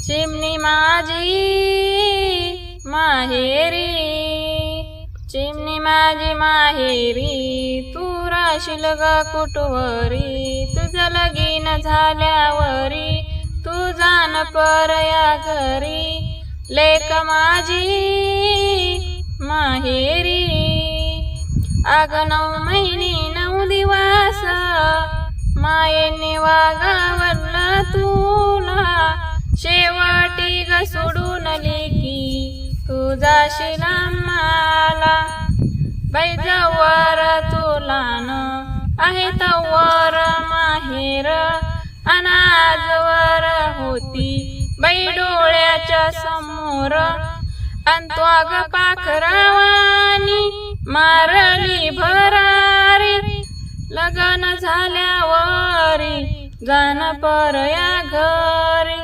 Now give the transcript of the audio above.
चिमणी माझी माहेरी, चिमणी माझी माहेरी, तू राशील ग कुटवरी, तुझं लगीन झाल्यावरी, तू जाण परया घरी, लेक माझी माहेरी. अग 9 महिने 9 दिवस मायेने वागावला तुला, शेवटी ग सोडून लेकी तू जाशील आम्हाला. बाई जवळ तुला न आहे तवर माहेर, अनाजवर होती बाई डोळ्याच्या समोर, अन तो ग पाखरावानी मारली भरारी, लग्न झाल्यावरी जाण परया घरी.